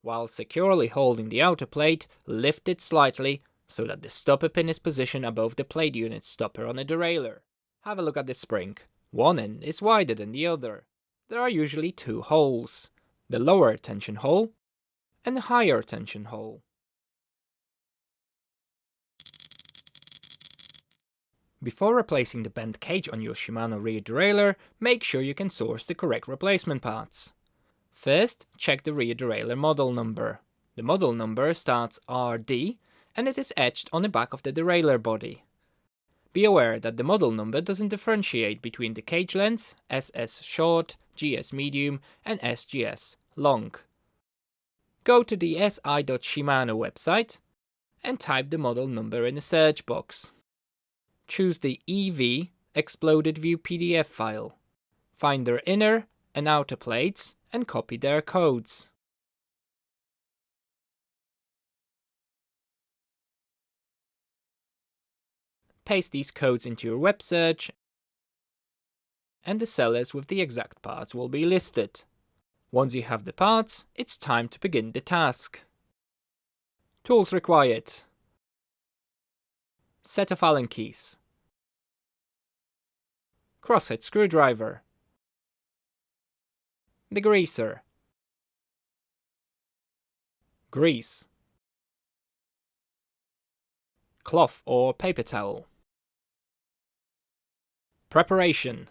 While securely holding the outer plate, lift it slightly so that the stopper pin is positioned above the plate unit stopper on the derailleur. Have a look at the spring. One end is wider than the other. There are usually two holes, the lower tension hole and the higher tension hole. Before replacing the bent cage on your Shimano rear derailleur, make sure you can source the correct replacement parts. First, check the rear derailleur model number. The model number starts RD and it is etched on the back of the derailleur body. Be aware that the model number doesn't differentiate between the cage lengths SS short, GS medium and SGS long. Go to the si.shimano website and type the model number in the search box. Choose the EV Exploded View PDF file. Find their inner and outer plates and copy their codes. Paste these codes into your web search and the sellers with the exact parts will be listed. Once you have the parts, it's time to begin the task. Tools required: set of Allen keys, crosshead screwdriver, degreaser, grease, cloth or paper towel. Preparation.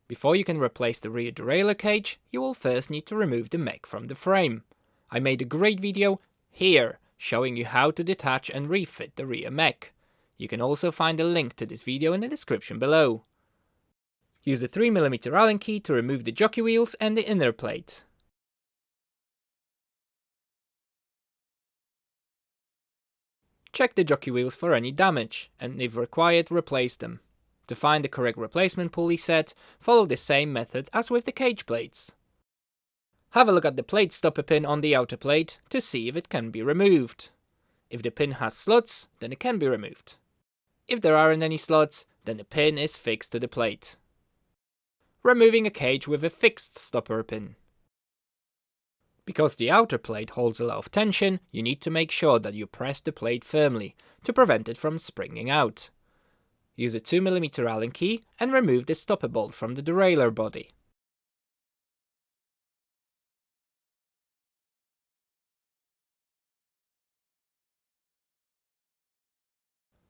Before you can replace the rear derailleur cage, you will first need to remove the mech from the frame. I made a great video here showing you how to detach and refit the rear mech. You can also find a link to this video in the description below. Use a 3mm Allen key to remove the jockey wheels and the inner plate. Check the jockey wheels for any damage, and if required, replace them. To find the correct replacement pulley set, follow the same method as with the cage plates. Have a look at the plate stopper pin on the outer plate to see if it can be removed. If the pin has slots, then it can be removed. If there aren't any slots, then the pin is fixed to the plate. Removing a cage with a fixed stopper pin. Because the outer plate holds a lot of tension, you need to make sure that you press the plate firmly to prevent it from springing out. Use a 2mm Allen key and remove the stopper bolt from the derailleur body.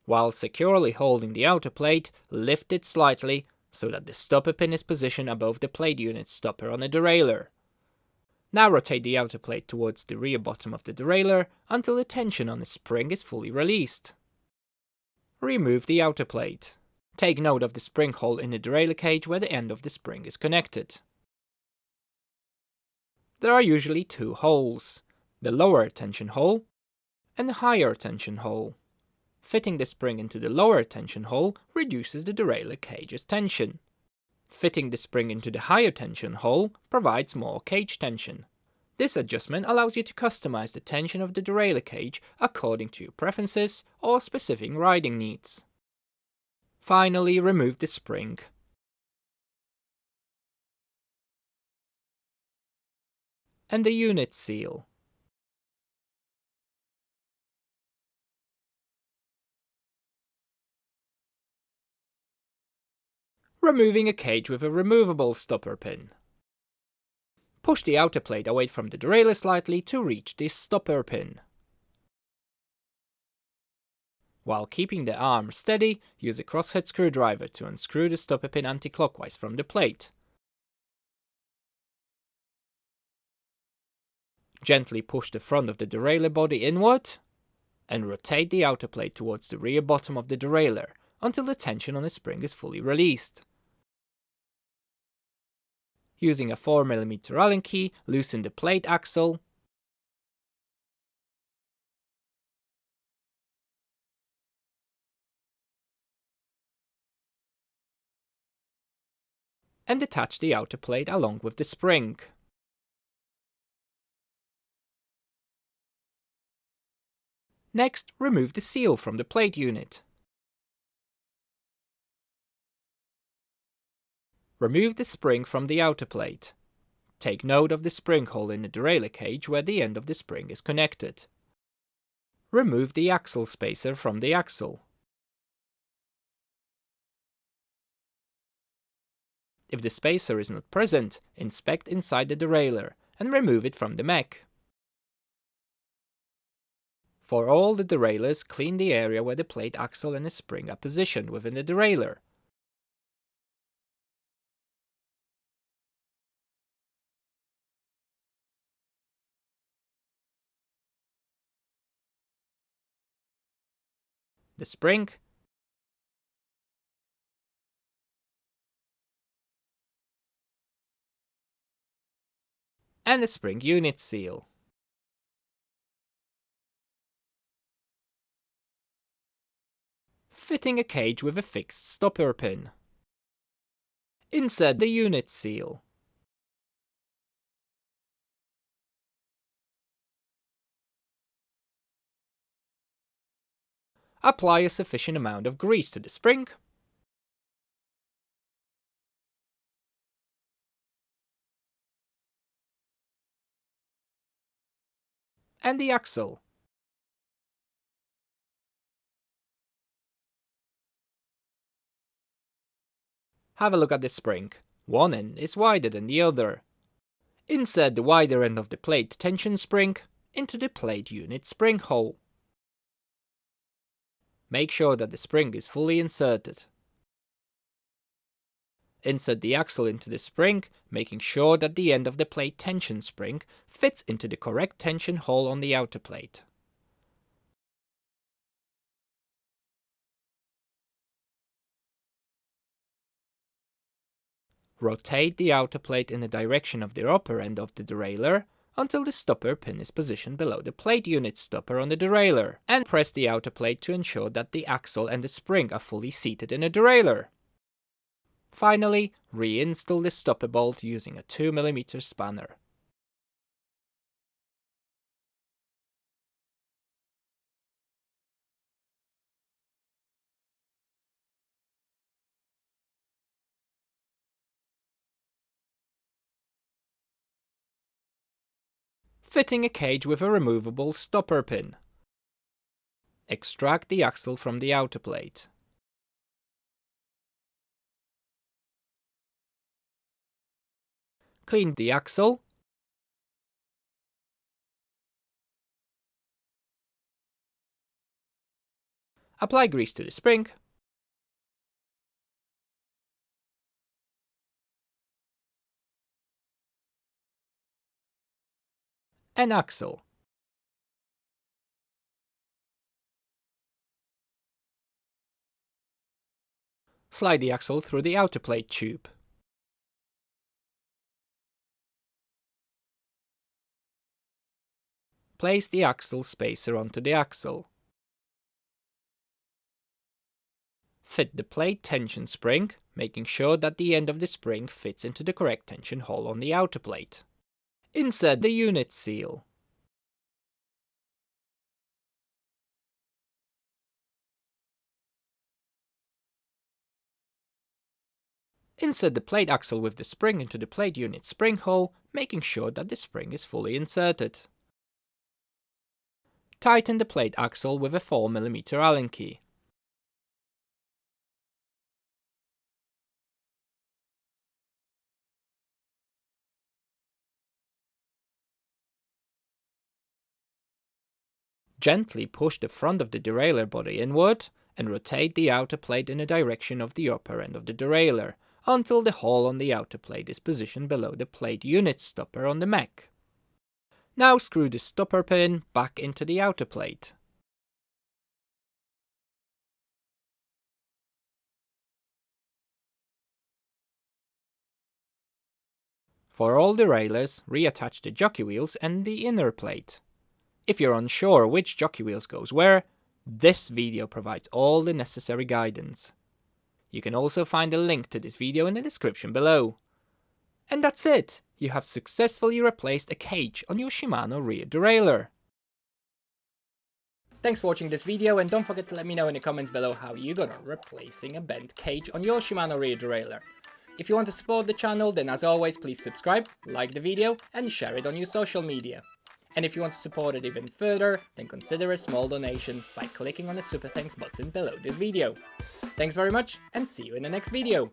While securely holding the outer plate, lift it slightly so that the stopper pin is positioned above the plate unit stopper on the derailleur. Now rotate the outer plate towards the rear bottom of the derailleur until the tension on the spring is fully released. Remove the outer plate. Take note of the spring hole in the derailleur cage where the end of the spring is connected. There are usually two holes, the lower tension hole and the higher tension hole. Fitting the spring into the lower tension hole reduces the derailleur cage's tension. Fitting the spring into the higher tension hole provides more cage tension. This adjustment allows you to customize the tension of the derailleur cage according to your preferences or specific riding needs. Finally, remove the spring. And the unit seal. Removing a cage with a removable stopper pin. Push the outer plate away from the derailleur slightly to reach this stopper pin. While keeping the arm steady, use a crosshead screwdriver to unscrew the stopper pin anti-clockwise from the plate. Gently push the front of the derailleur body inward and rotate the outer plate towards the rear bottom of the derailleur until the tension on the spring is fully released. Using a 4mm Allen key, loosen the plate axle and attach the outer plate along with the spring. Next, remove the seal from the plate unit. Remove the spring from the outer plate. Take note of the spring hole in the derailleur cage where the end of the spring is connected. Remove the axle spacer from the axle. If the spacer is not present, inspect inside the derailleur and remove it from the mech. For all the derailleurs, clean the area where the plate axle and the spring are positioned within the derailleur. The spring, and the spring unit seal. Fitting a cage with a fixed stopper pin. Insert the unit seal. Apply a sufficient amount of grease to the spring. And the axle. Have a look at the spring. One end is wider than the other. Insert the wider end of the plate tension spring into the plate unit spring hole. Make sure that the spring is fully inserted. Insert the axle into the spring, making sure that the end of the plate tension spring fits into the correct tension hole on the outer plate. Rotate the outer plate in the direction of the upper end of the derailleur until the stopper pin is positioned below the plate unit stopper on the derailleur, and press the outer plate to ensure that the axle and the spring are fully seated in the derailleur. Finally, reinstall the stopper bolt using a 2mm spanner. Fitting a cage with a removable stopper pin. Extract the axle from the outer plate. Clean the axle. Apply grease to the spring. And axle. Slide the axle through the outer plate tube. Place the axle spacer onto the axle. Fit the plate tension spring, making sure that the end of the spring fits into the correct tension hole on the outer plate. Insert the unit seal. Insert the plate axle with the spring into the plate unit spring hole, making sure that the spring is fully inserted. Tighten the plate axle with a 4mm Allen key. Gently push the front of the derailleur body inward and rotate the outer plate in the direction of the upper end of the derailleur until the hole on the outer plate is positioned below the plate unit stopper on the mech. Now screw the stopper pin back into the outer plate. For all derailleurs, reattach the jockey wheels and the inner plate. If you're unsure which jockey wheels goes where, this video provides all the necessary guidance. You can also find a link to this video in the description below. And that's it! You have successfully replaced a cage on your Shimano rear derailleur. Thanks for watching this video, and don't forget to let me know in the comments below how you got on replacing a bent cage on your Shimano rear derailleur. If you want to support the channel, then as always, please subscribe, like the video, and share it on your social media. And if you want to support it even further, then consider a small donation by clicking on the Super Thanks button below this video. Thanks very much, and see you in the next video!